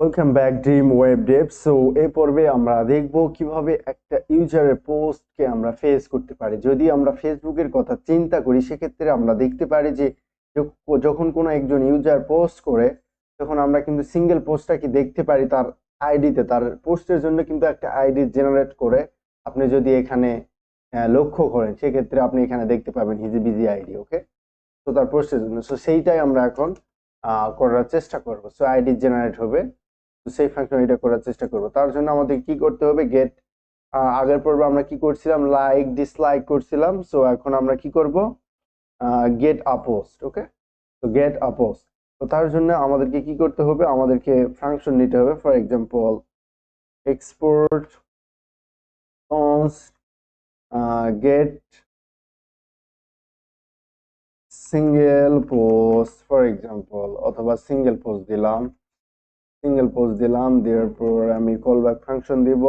Welcome back dream web Dave. So এই পর্বে আমরা দেখব কিভাবে একটা ইউজারের পোস্টকে আমরা ফেস করতে পারি। যদি আমরা ফেসবুকের কথা চিন্তা করি সেক্ষেত্রে আমরা দেখতে পারি যে যখন কোনো একজন ইউজার পোস্ট করে তখন আমরা কিন্তু সিঙ্গেল পোস্টটাকে দেখতে পারি তার আইডিতে। তার পোস্টের জন্য কিন্তু একটা আইডি জেনারেট করে আপনি যদি এখানে লক্ষ্য করেন সেক্ষেত্রে আপনি এখানে দেখতে পাবেন হিজি বিজি আইডি। ওকে, তো তার পোস্টের জন্য সো সেইটাই আমরা এখন করার চেষ্টা করব। সো আইডি জেনারেট হবে, তো সেই ফাংশন এটা করার চেষ্টা করব। তার জন্য আমাদের কি করতে হবে, গেট আগের পর্বে আমরা কি করছিলাম, লাইক ডিসলাইক করছিলাম। সো এখন আমরা কি করব, গেট আ পোস্ট। ওকে, তো গেট আ পোস্ট। তো তার জন্য আমাদেরকে কি করতে হবে, আমাদেরকে ফাংশন নিতে হবে। For example export post get single post for example, অথবা সিঙ্গেল পোস্ট দিলাম, দেওয়ার পর আমি কল ব্যাক ফাংশন দিব।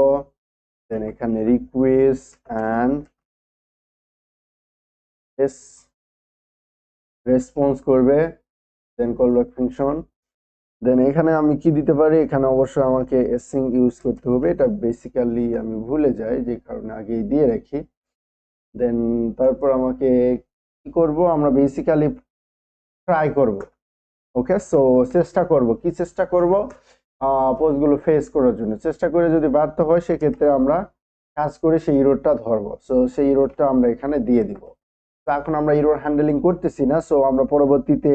দেন এখানে রিকোয়েস্ট অ্যান্ড রেসপন্স করবে, দেন কল ব্যাক ফাংশন। দেন এখানে আমি কি দিতে পারি, এখানে অবশ্যই আমাকে এসিং ইউজ করতে হবে। এটা বেসিক্যালি আমি ভুলে যাই যে কারণে আগেই দিয়ে রাখি। দেন তারপর আমাকে কি করব, আমরা বেসিক্যালি ট্রাই করব। ওকে, সো চেষ্টা করব পোস্টগুলো ফেস করার জন্য। চেষ্টা করে যদি ব্যর্থ হয় সেক্ষেত্রে আমরা কাজ করে সেই ইরোরটা ধরবো। সো সেই ইরোরটা আমরা এখানে দিয়ে দিব। তো এখন আমরা ইরোর হ্যান্ডেলিং করতেছি না, সো আমরা পরবর্তীতে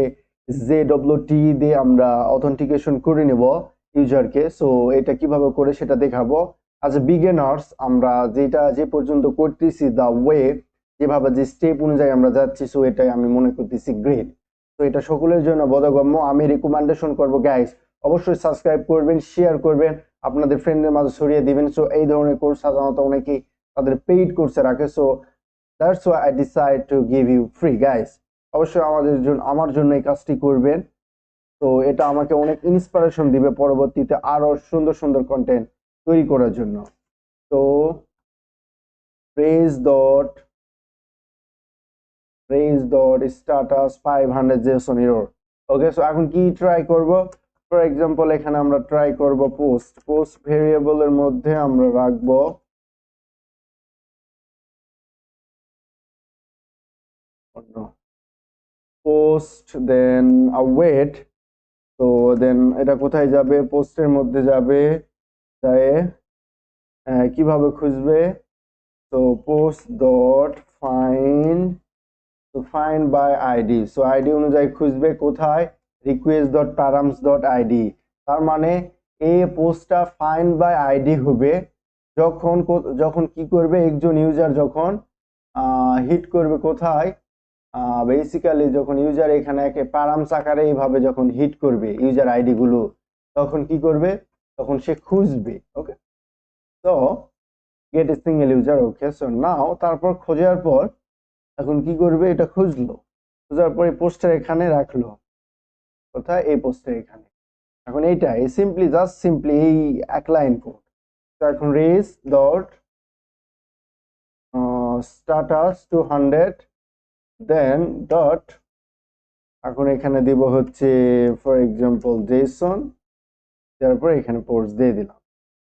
JWT দিয়ে আমরা অথেন্টিকেশন করে নেব ইউজারকে। সো এটা কিভাবে করে সেটা দেখাবো। অ্যাজ এ বিগিনার্স আমরা যেটা যে পর্যন্ত করতেছি, দ্য ওয়ে যেভাবে যে স্টেপ অনুযায়ী আমরা যাচ্ছি, সো এটাই আমি মনে করতেছি গ্রেট। তো এটা সকলের জন্য বোধগম্য। আমি রিকমেন্ডেশন করব গাইস, অবশ্যই সাবস্ক্রাইব করবেন, শেয়ার করবেন, আপনাদের ফ্রেন্ডের মাঝে ছড়িয়ে দিবেন। সো এই ধরনের কোর্স সাধারণত অনেকেই তাদের পেইড কোর্সে রাখে। So that's why I decide to give you free guys. অবশ্যই আমার জন্য এই কাজটি করবেন। তো এটা আমাকে অনেক ইন্সপিরেশন দিবে পরবর্তীতে আরো সুন্দর সুন্দর কন্টেন্ট তৈরি করার জন্য। তো res dot status 500 JSON error। Okay, so এখন কি ট্রাই করব, ফর এক্সাম্পল এখানে আমরা ট্রাই করব পোস্ট ভেরিয়েবলের মধ্যে আমরা রাখবো পোস্ট, দেন ওয়েট। তো দেন এটা কোথায় যাবে, পোস্টের মধ্যে যাবে, যায় কিভাবে খুঁজবে, তো পোস্ট ডট ফাইন্ড, তো find by ID. So ID অনুযায়ী খুঁজবে কোথায়, request dot params dot ID. তার মানে এই পোস্টটা ফাইন্ড বাই আইডি হবে যখন যখন কি করবে, একজন ইউজার যখন হিট করবে কোথায়, বেসিক্যালি যখন ইউজার এখানে একে প্যারামস আকারে এইভাবে যখন হিট করবে ইউজার আইডি গুলো, তখন কি করবে, তখন সে খুঁজবে। ওকে, তো gate a single user. Okay, so now তারপর খোঁজার পর এখন কি করবে, এটা খুঁজলো, খোঁজার পরে পোস্টার এখানে রাখলো, কোথায়, এই পোস্টার এখানে। এখন এইটা সিম্পলি এই এক লাইন কোড। তো এখন রেজ ডট স্ট্যাটাস 200, দেন ডট, এখন এখানে দিব হচ্ছে ফর এক্সাম্পল জেসন, তারপর এখানে পোস্ট দিয়ে দিলাম।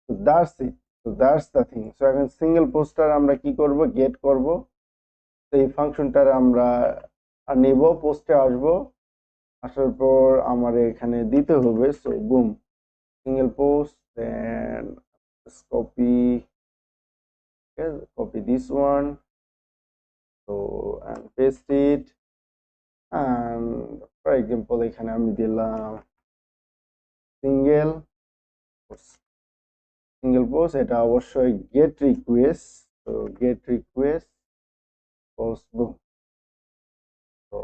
তো দ্যাটস ইট, তো দ্যাটস দ্য থিং। সো এখন সিঙ্গেল পোস্টার আমরা কি করব, গেট করব। তো এই ফাংশনটার আমরা নিব, পোস্টে আসবো, আসার পর আমার এখানে দিতে হবে। So boom, single post, then copy this one, so and paste it, and for example এখানে আমি দিলাম সিঙ্গেল পোস্ট। এটা অবশ্যই গেট রিকোয়েস্ট, তো গেট রিকোয়েস্ট পোস্ট বুম। তো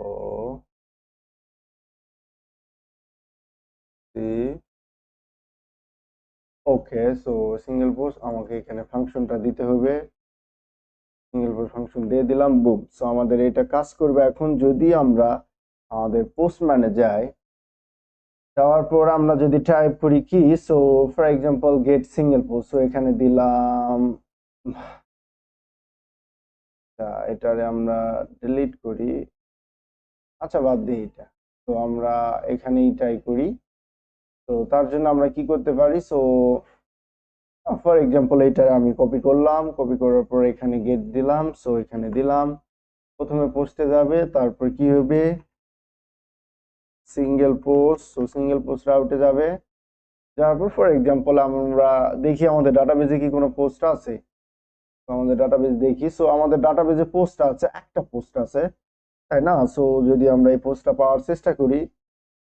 ওকে, সো সিঙ্গেল পোস্ট আমাকে এখানে ফাংশনটা দিতে হবে, সিঙ্গেল পোস্ট ফাংশন দিয়ে দিলাম, বুম। সো আমাদের এটা কাজ করবে। এখন যদি আমরা আমাদের পোস্টম্যানে যাওয়ার পর আমরা যদি টাইপ করি কি, so for example get single post, so এখানে দিলাম, এটারে আমরা ডিলিট করি, আচ্ছা বাদ দিই এটা। তো আমরা এখানে এটাই করি। তো তার জন্য আমরা কি করতে পারি, সো ফর এক্সাম্পল এটা আমি কপি করলাম, কপি করার পর এখানে গেট দিলাম, সো এখানে দিলাম, প্রথমে পোস্টে যাবে, তারপর কি হবে single post, so single post রাউটে যাবে, যাওয়ার পর ফর এক্সাম্পল আমরা দেখি আমাদের ডাটাবেজে কি কোনো পোস্ট আছে। তো আমাদের ডাটাবেজ দেখি, সো আমাদের ডাটাবেজে পোস্ট আছে, একটা পোস্ট আছে, তাই না? সো যদি আমরা এই পোস্টটা পাওয়ার চেষ্টা করি,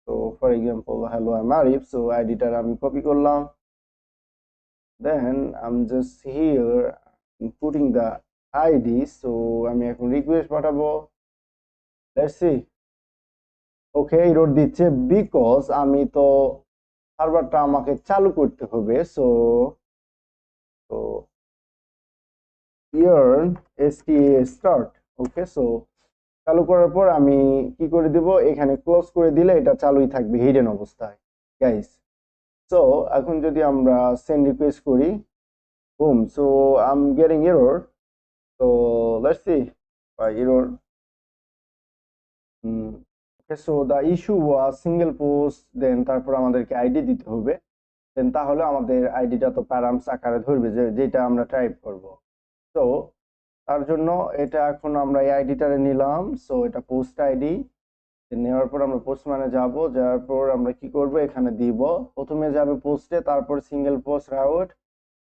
তো for example hello I am Arif, so আইডিটার আমি কপি করলাম, then I am just here putting the ID, so আমি এখন রিকোয়েস্ট পাঠাবো, লেটস সি। ওকে, এরর দিচ্ছে বিকজ আমি তো সার্ভারটা আমাকে চালু করতে হবে, সো তো yarn STA start. Okay, so চালু করার পর আমি কি করে দিব, এখানে ক্লোজ করে দিলে এটা চালুই থাকবে হিডেন অবস্থায় গাইস। সো এখন যদি আমরা সেন্ড রিকোয়েস্ট করি, broom, so I am getting error, so let's see error. Okay, so the issue was single post, then তারপর আমাদেরকে আইডি দিতে হবে, দেন তাহলে আমাদের আইডিটা তো প্যারামস আকারে ধরবে যেটা আমরা টাইপ করব। তো তার জন্য এটা এখন আমরা এই আইডিটারে নিলাম, সো এটা পোস্ট আইডি, নেওয়ার পর আমরা পোস্ট মানে যাব, যাওয়ার পর আমরা কি করব এখানে দিব, প্রথমে যাবে পোস্টে, তারপর সিঙ্গেল পোস্ট রাউট,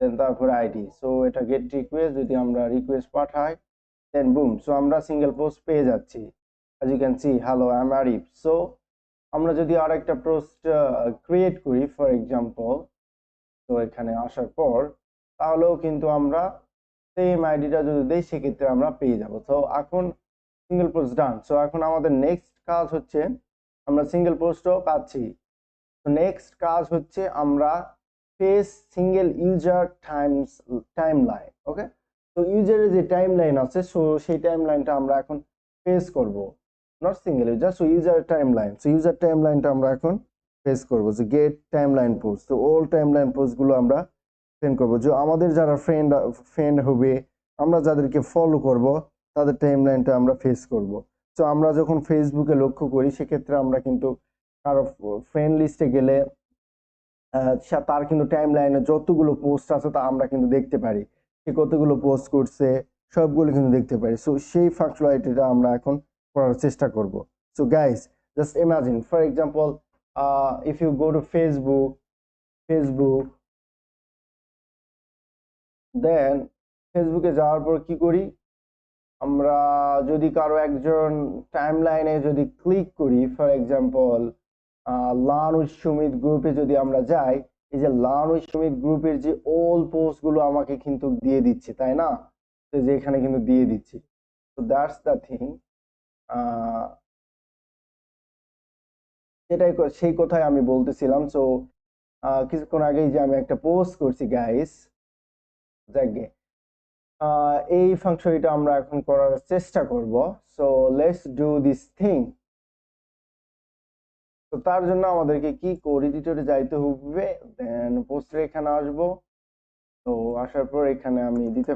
দেন তারপর আইডি, সো এটা গেট রিকোয়েস্ট, যদি আমরা রিকোয়েস্ট পাঠাই, দেন বুম, সো আমরা সিঙ্গেল পোস্ট পেয়ে যাচ্ছি, as you can see hello I'm Arif। So আমরা যদি আরেকটা পোস্ট ক্রিয়েট করি ফর এক্সাম্পল, তো এখানে আসার পর তাহলেও কিন্তু আমরা সেম আইডিটা যদি দেই সেক্ষেত্রে আমরা পেয়ে যাব। তো এখন সিঙ্গেল পোস্ট ডান, সো এখন আমাদের নেক্সট কাজ হচ্ছে, আমরা সিঙ্গেল পোস্টও পাচ্ছি, তো নেক্সট কাজ হচ্ছে আমরা page single user timeline. Okay, তো ইউজারের যে টাইম লাইন আছে, সো সেই টাইম লাইনটা আমরা এখন পেজ করব, not single user, so user timeline, so user টাইম লাইনটা আমরা এখন পেজ করব, যে গেট টাইম লাইন পোস্ট, তো অল টাইম লাইন পোস্টগুলো আমরা সেন্ড করব, যে আমাদের যারা ফ্রেন্ড হবে, আমরা যাদেরকে ফলো করব, তাদের টাইম লাইনটা আমরা ফেস করব। তো আমরা যখন ফেসবুকে লক্ষ্য করি সেক্ষেত্রে আমরা কিন্তু কারো ফ্রেন্ড লিস্টে গেলে তার কিন্তু টাইম লাইনে যতগুলো পোস্ট আছে তা আমরা কিন্তু দেখতে পারি, সে কতগুলো পোস্ট করছে সবগুলো কিন্তু দেখতে পারি। সো সেই ফাংশনালিটিটা আমরা এখন করার চেষ্টা করব। So guys, just imagine for example if you go to Facebook, then ফেসবুকে যাওয়ার পর কি করি, আমরা যদি কারো একজন টাইম লাইনে যদি ক্লিক করি, for example learn with Sumit গ্রুপে যদি আমরা যাই, এই যে লার্ন উইথ সুমিত গ্রুপের যে অল পোস্ট গুলো আমাকে কিন্তু দিয়ে দিচ্ছে, তাই না? তো যে এখানে কিন্তু দিয়ে দিচ্ছে, তো দ্যাটস দ্য থিং, সেটাই সেই কথাই আমি বলতেছিলাম। সো কিছুক্ষণ আগেই যে আমি একটা পোস্ট করছি গাইস, যাকে এই ফাংশনটা আমরা এখন করার চেষ্টা করব। So let's do this thing. তো তার জন্য আমাদেরকে কি কোড এডিটরে যাইতে হবে, দেন পোস্টের এখানে আসবো, তো আসার পর এখানে আমি দিতে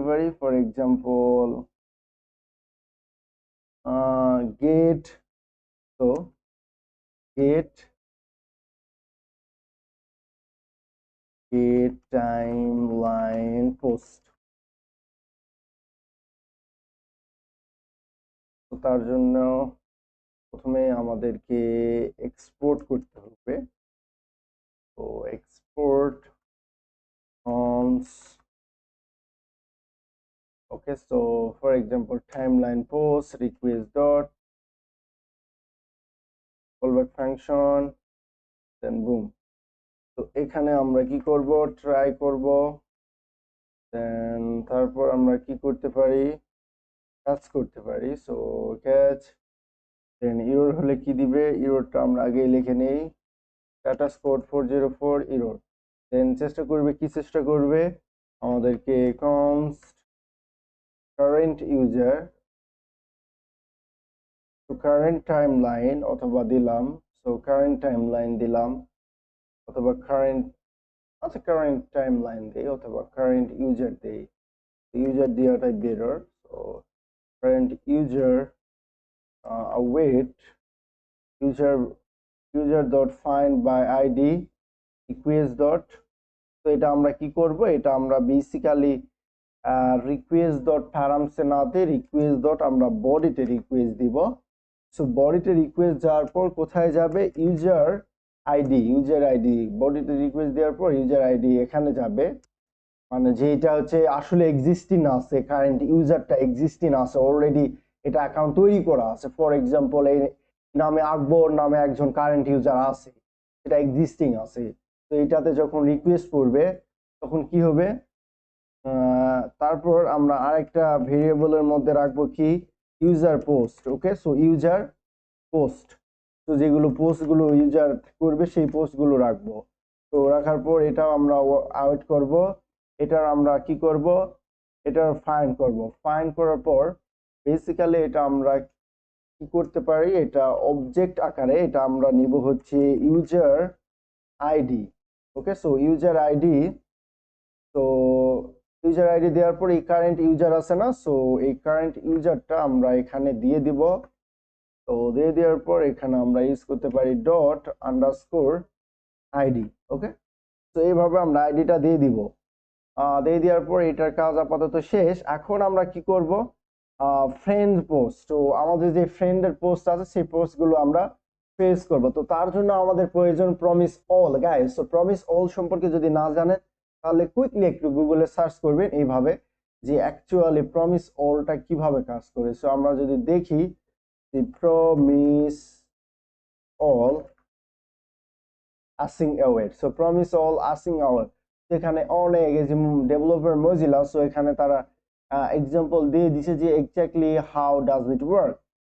পারি ফর এক্সাম্পল গেট, তো গেট টাইম লাইন পোস্ট। তো তার জন্য প্রথমে আমাদেরকে এক্সপোর্ট করতে হবে, তো export ফ্রমস, okay, so for example timeline post request dot callback function, then boom, তো এখানে আমরা কি করব, ট্রাই করব, দেন তারপর আমরা কি করতে পারি, কাজ করতে পারি, সো ক্যাচ, দেন ইরর হলে কি দিবে, ইররটা আমরা আগেই লিখে নেই, স্ট্যাটাস কোড 404 ইরর, দেন চেষ্টা করবে আমাদেরকে const current user to current timeline অথবা দিলাম, সো কারেন্ট টাইমলাইন দিলাম, অথবা কারেন্ট টাইমলাইন দেই, অথবা কারেন্ট ইউজার দেই, ইউজার দেওয়াটাই better. So current user await user user dot find by id request dot, তো এটা আমরা কি করব, এটা আমরা বেসিক্যালি রিকোয়েস্ট ডট প্যারামসে না দিয়ে রিকোয়েস্ট ডট আমরা বডিতে রিকোয়েস্ট দিব। সো বডিতে রিকোয়েস্ট যাওয়ার পর কোথায় যাবে, ইউজার আইডি বডিতে রিকোয়েস্ট দেওয়ার পর ইউজার আইডি এখানে যাবে, মানে যেটা হচ্ছে আসলে এক্সিস্টিং আছে, কারেন্ট ইউজারটা এক্সিস্টিং আছে অলরেডি, এটা অ্যাকাউন্ট তৈরি করা আছে। ফর এক্সাম্পল এই নামে আকবর নামে একজন কারেন্ট ইউজার আছে, এটা এক্সিস্টিং আছে। তো এটাতে যখন রিকোয়েস্ট করবে তখন কি হবে, তারপর আমরা আরেকটা ভেরিয়েবলের মধ্যে রাখবো কি, ইউজার পোস্ট। ওকে, সো ইউজার পোস্ট, তো যেগুলো পোস্টগুলো ইউজার করবে সেই পোস্টগুলো রাখবো। তো রাখার পর এটাও আমরা আউট করব, এটার আমরা কি করব, এটার ফাইন্ড করব। ফাইন্ড করার পর বেসিক্যালি এটা আমরা কি করতে পারি, এটা অবজেক্ট আকারে এটা আমরা নিব হচ্ছে ইউজার আইডি। ওকে, সো ইউজার আইডি, তো ইউজার আইডি দেওয়ার পর এই কারেন্ট ইউজার আছে না, সো এই কারেন্ট ইউজারটা আমরা এখানে দিয়ে দিব। তো দিয়ে দেওয়ার পর এখানে আমরা ইউজ করতে পারি ডট আন্ডারস্কোর আইডি। ওকে, তো এইভাবে আমরা আইডিটা দিয়ে দিব। দিয়ে দেওয়ার পর এটার কাজ আপাতত শেষ। এখন আমরা কি করব, ফ্রেন্ড পোস্ট, তো আমাদের যে ফ্রেন্ডের পোস্ট আছে সেই পোস্টগুলো আমরা ফেস করব। তো তার জন্য আমাদের প্রয়োজন প্রমিস অল। গাইস, তো প্রমিস অল সম্পর্কে যদি না জানেন তাহলে কুইকলি একটু গুগলে সার্চ করবেন এইভাবে, যে অ্যাকচুয়ালি প্রমিস অলটা কিভাবে কাজ করে। সো আমরা যদি দেখি the promise all async await, so promise all async await, এখানে অনেক এই যে ডেভেলপার মজিলা, সো এখানে তারা এক্সাম্পল দিয়ে দিছে যে exactly how does it work.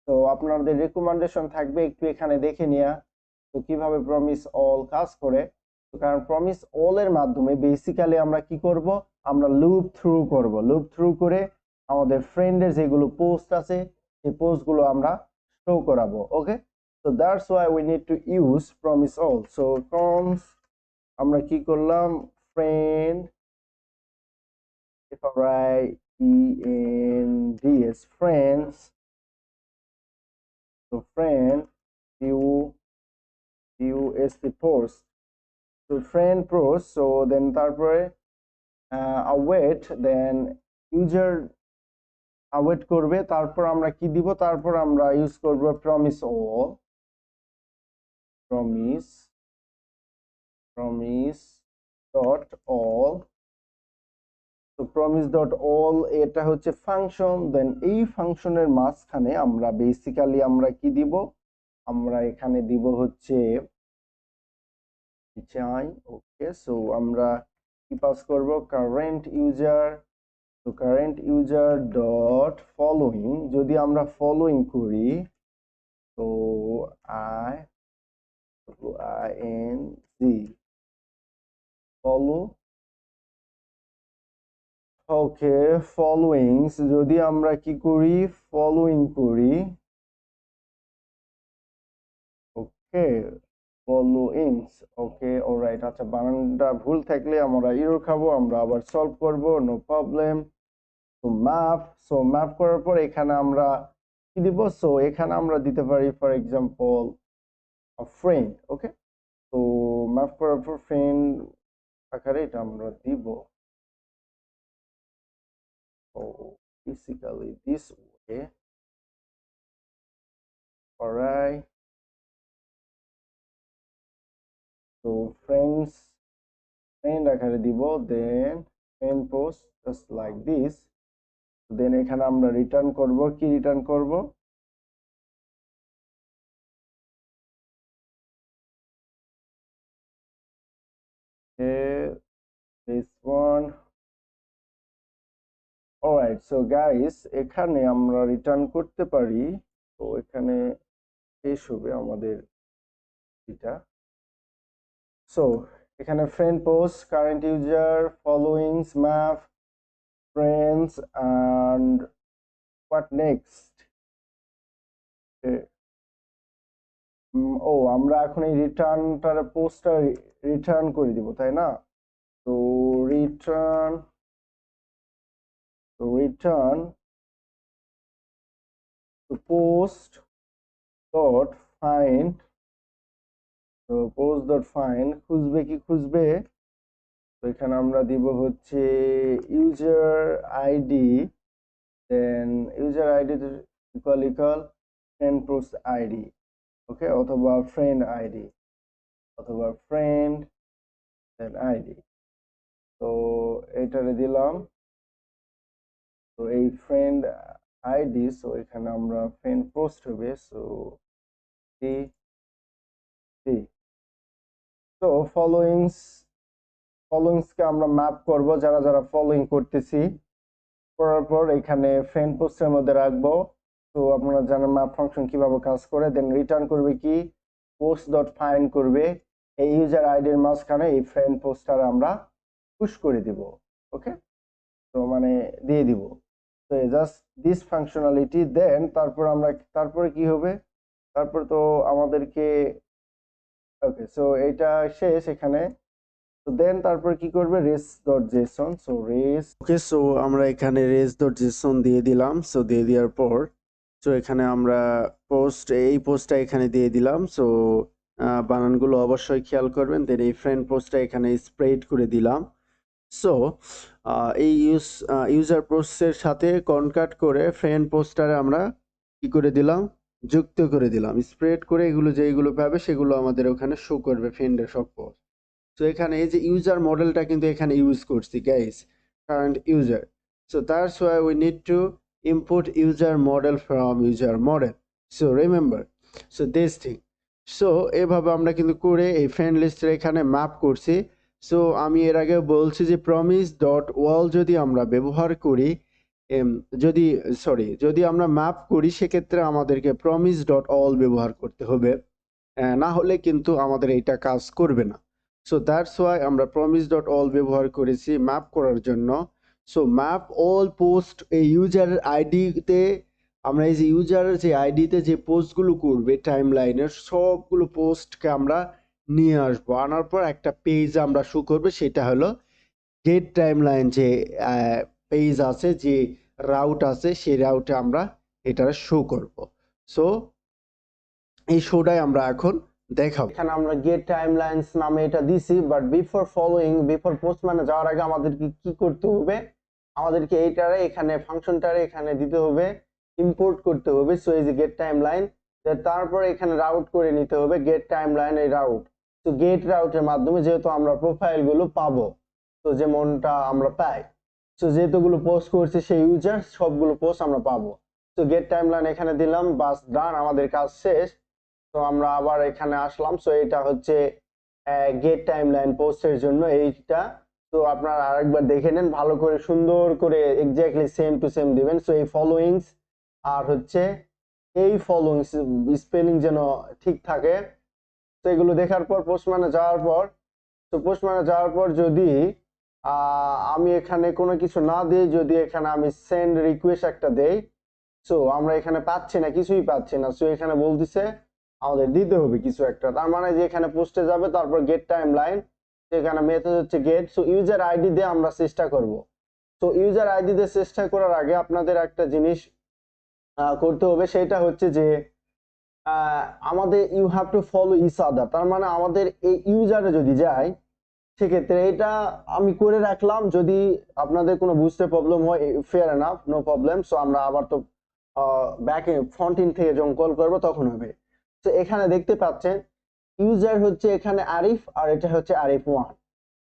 তো আপনাদের রেকমেন্ডেশন থাকবে একটু এখানে দেখে নিয়া, তো কিভাবে প্রমিস অল কাজ করে। তো কারণ প্রমিস অল এর মাধ্যমে বেসিক্যালি আমরা কি করব, আমরা লুপ থ্রু করব, লুপ থ্রু করে আমাদের ফ্রেন্ডের যেগুলো পোস্ট আছে সেই পোস্টগুলো আমরা শো করাবো। ওকে, so that's why we need to use promise all. So cons আমরা কি করলাম, friend, friends, friends, so friend ust post, so friend post, so then তারপরে await, then user await করবে, তারপর আমরা কি দিব, তারপর আমরা ইউজ করব promise all, promise dot all, তো promise dot all এটা হচ্ছে ফাংশন। দেন এই ফাংশনের মাঝখানে আমরা বেসিক্যালি আমরা কি দিব, আমরা এখানে দিব হচ্ছে চাই। ওকে, সো আমরা কি পাস করব, কারেন্ট ইউজার, তো কারেন্ট ইউজার ডট ফলোইং, যদি আমরা ফলোইং করি তো আই এন জি ফলো, ওকে, ফলোইংস, যদি আমরা কি করি ফলোইং করি, ওকে, ফলোইংস, ওকে, অলরাইট। আচ্ছা, বানানটা ভুল থাকলে আমরা এরর খাবো, আমরা আবার সলভ করব, নো প্রবলেম। তো ম্যাপ, সো ম্যাপ করার পর এখানে আমরা কি দিব, সো এখানে আমরা দিতে পারি ফর এক্সাম্পল ফ্রেন্ড। ওকে, তো ম্যাপ করার পর ফ্রেন্ড আকারে এটা আমরা দিব, ও বেসিক্যালি দিস ওয়ে, অলরাইট। তো ফ্রেন্ড আকারে দিব, then friend post just like this, then এখানে আমরা রিটার্ন করব, কি রিটার্ন করব, this one. Alright, so guys এখানে আমরা রিটার্ন করতে পারি, তো এখানে শেষ হবে আমাদের এটা। সো এখানে friend post, current user, followings, map, friends and what next, ও আমরা এখন এই রিটার্নটার পোস্টটা রিটার্ন করে দিব, তাই না? তো return, to post dot find তো পোস্ট ডট ফাইন্ড খুঁজবে কি খুঁজবে, তো এখানে আমরা দিব হচ্ছে user ID, then user ID equal friend post ID, okay, অথবা ফ্রেন্ড আইডি, অথবা ফ্রেন্ড দেন আইডি। তো এইটারে দিলাম, তো এই ফ্রেন্ড আইডি, সো এখানে আমরা ফ্রেন্ড পোস্ট হবে, সো সি সি। তো ফলোইংসকে আমরা ম্যাপ করব, যারা যারা ফলোইং করতেছি, করার পর এখানে ফ্রেন্ড পোস্টের মধ্যে রাখবো। তো আপনারা জানেন ম্যাপ ফাংশন কিভাবে কাজ করে, দেন রিটার্ন করবে কি পোস্ট ডট ফাইন্ড করবে এই ইউজার আইডির মাঝখানে এই ফ্রেন্ড পোস্টার আমরা পুশ করে দিব, ওকে, তো মানে দিয়ে দিব। তো জাস্ট দিস ফাংশনালিটি, দেন তারপরে কি হবে, তারপর তো আমাদেরকে, ওকে, সো এটা শেষ এখানে। তো দেন তারপর কি করবে, res dot JSON, so res, okay, so আমরা এখানে রেস ডট জেসন দিয়ে দিলাম। সো দিয়ে দেওয়ার পর সো এখানে আমরা এই পোস্টটা এখানে দিয়ে দিলাম। সো বানানগুলো অবশ্যই খেয়াল করবেন। দেন এই ফ্রেন্ড পোস্টটা এখানে স্প্রেড করে দিলাম। সো এই ইউজার পোস্টের সাথে কনকাট করে ফ্রেন্ড পোস্টারে আমরা কি করে দিলাম, যুক্ত করে দিলাম, স্প্রেড করে এগুলো যেগুলো পাবে সেগুলো আমাদের ওখানে শো করবে ফ্রেন্ডের সব পোস্ট। তো এখানে এই যে ইউজার মডেলটা কিন্তু এখানে ইউজ করছি guys, current user. So that's why we need to import user model from user model. So remember, so this thing. So এভাবে আমরা কিন্তু করে এই ফ্রেন্ড লিস্টের এখানে ম্যাপ করছি। সো আমি এর আগে বলছি যে প্রমিস ডট ওয়াল যদি আমরা ব্যবহার করি, যদি আমরা ম্যাপ করি সেক্ষেত্রে আমাদেরকে প্রমিস ডট অল ব্যবহার করতে হবে, না হলে কিন্তু আমাদের এইটা কাজ করবে না। সো দ্যাটস ওয়াই আমরা প্রমিস ডট অল ব্যবহার করেছি ম্যাপ করার জন্য। সো ম্যাপ অল পোস্ট এই ইউজারের আইডিতে, আমরা এই যে ইউজারের যে আইডিতে যে পোস্টগুলো করবে টাইম লাইনের সবগুলো পোস্টকে আমরা নিয়ে আসবো, আনার পর একটা পেজ আমরা শো করবে, সেটা হলো গেট টাইম লাইন, যে পেজ আছে, যে রাউট আছে, সেই রাউটে আমরা এটা শো করব। সো এই শোটাই আমরা এখন দেখাবো। এখানে আমরা গেট টাইমলাইনস নামে এটা দিছি, বাট বিফোর পোস্ট মানে যাওয়ার আগে আমাদেরকে কি করতে হবে, আমাদেরকে এইটারে এখানে ফাংশনটারে এখানে দিতে হবে, ইম্পোর্ট করতে হবে। সো এই যে গেট টাইমলাইন, তারপর এখানে রাউট করে নিতে হবে গেট টাইমলাইন এই রাউট। তো গেট রাউটের মাধ্যমে যেহেতু আমরা প্রোফাইল গুলো পাবো, তো যেমনটা আমরা পাই, তো যেহেতুগুলো পোস্ট করছে সেই ইউজার সবগুলো পোস্ট আমরা পাবো। তো গেট টাইমলাইন এখানে দিলাম, বাস ডান, আমাদের কাজ শেষ। তো আমরা আবার এখানে আসলাম। সো এটা হচ্ছে গেট টাইমলাইন পোস্টের জন্য এইটা। তো আপনারা আরেকবার দেখে নেন ভালো করে, সুন্দর করে এক্স্যাক্টলি সেম টু সেম দিবেন। সো এই ফলোইংস আর হচ্ছে এই ফলোইংস স্পেলিং যেন ঠিক থাকে। তো এগুলো দেখার পর পোস্টম্যানে যাওয়ার পর, তো পোস্টম্যানে যাওয়ার পর যদি আমি এখানে কোনো কিছু না দিই, যদি এখানে আমি সেন্ড রিকোয়েস্ট একটা দেই, সো আমরা এখানে পাচ্ছি না, কিছুই পাচ্ছি না। সো এখানে বলতেছে আমাদের দিতে হবে কিছু একটা, তার মানে যে এখানে পোস্টে যাবে, তারপর গেট টাইম লাইন, এখানে মেথড হচ্ছে গেট। সো ইউজার আইডি দিয়ে আমরা চেষ্টা করব। তো ইউজার আইডি দিয়ে চেষ্টা করার আগে আপনাদের একটা জিনিস করতে হবে, সেটা হচ্ছে যে আমাদের you have to follow each other, তার মানে আমাদের এই ইউজারে যদি যায় সেক্ষেত্রে এটা আমি করে রাখলাম, যদি আপনাদের কোনো বুঝতে প্রবলেম হয় fair enough, no problem. So আমরা আবার তো ব্যাক ফ্রন্ট এন্ড থেকে যখন কল করবো তখন হবে। তো এখানে দেখতে পাচ্ছেন ইউজার হচ্ছে এখানে আরিফ, আর এটা হচ্ছে আরিফ ওয়ান।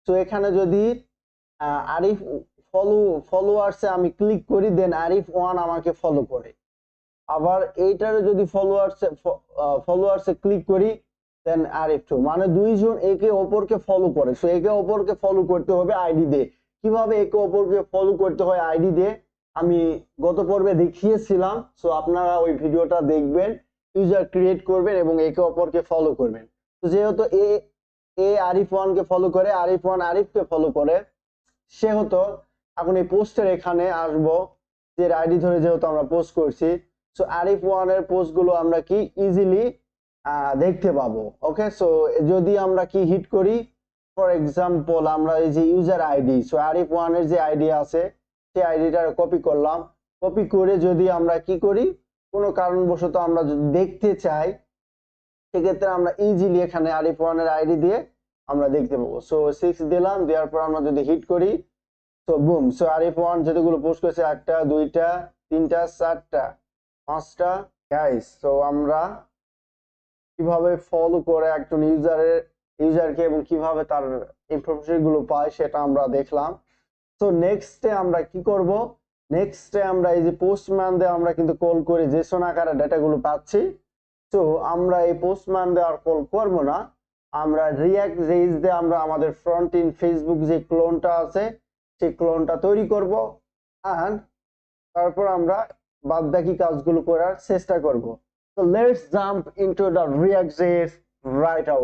তো এখানে যদি আরিফ ফলোয়ার্সে আমি ক্লিক করি, দেন আরিফ ওয়ান আমাকে ফলো করে। আবার এইটারে যদি ফলোয়ার্সে ক্লিক করি, দেন আরিফ টু, মানে দুইজন একে অপরকে ফলো করে। সো একে অপরকে ফলো করতে হবে আইডি দিয়ে। কিভাবে একে অপরকে ফলো করতে হয় আইডি দিয়ে আমি গত পর্বে দেখিয়েছিলাম। সো আপনারা ওই ভিডিওটা দেখবেন, ইউজার ক্রিয়েট করবেন এবং একে অপরকে ফলো করবেন। তো যেহেতু এ আরিফ ওয়ানকে ফলো করে, আরিফ ওয়ান আরিফকে ফলো করে, সেহেতু এখন এই পোস্টের এখানে আসবো, যে আইডি ধরে যেহেতু আমরা পোস্ট করছি, সো আরিফ ওয়ানের পোস্ট গুলো আমরা কি ইজিলি দেখতে পাবো। ওকে, সো যদি আমরা কি হিট করি, ফর এক্সাম্পল আমরা এই যে ইউজার আইডি, সো আরিফ ওয়ানের যে আইডি আছে সেই আইডিটা কপি করলাম, কপি করে যদি আমরা কি করি, কোনো কারণবশত আমরা যদি দেখতে চাই, সেক্ষেত্রে আমরা ইজিলি এখানে আরিফ ওয়ানের আইডি দিয়ে আমরা দেখতে পাবো। সো 6 দিলাম, দেওয়ার পর আমরা যদি হিট করি, so broom, so Arif one যেগুলো পোস্ট করেছে 1টা 2টা 3টা 4টা 5টা গাইস। সো আমরা কিভাবে ফলো করে একজন ইউজারকে এবং কিভাবে তার ইনফরমেশন গুলো পায় সেটা আমরা দেখলাম। তো নেক্সটে আমরা কি করব, নেক্সটে আমরা এই যে পোস্টম্যান দিয়ে আমরা কিন্তু কল করে জেসন আকারে ডেটাগুলো পাচ্ছি। তো আমরা এই পোস্টম্যান দিয়ে আর কল করব না, আমরা রিঅ্যাক্ট জেএস দিয়ে আমরা আমাদের ফ্রন্ট ইন ফেসবুক যে ক্লোনটা আছে সেই ক্লোনটা তৈরি করব, এন্ড তারপর আমরা বাদবাকি কাজগুলো করার চেষ্টা করব। So let's jump into the React.js right away.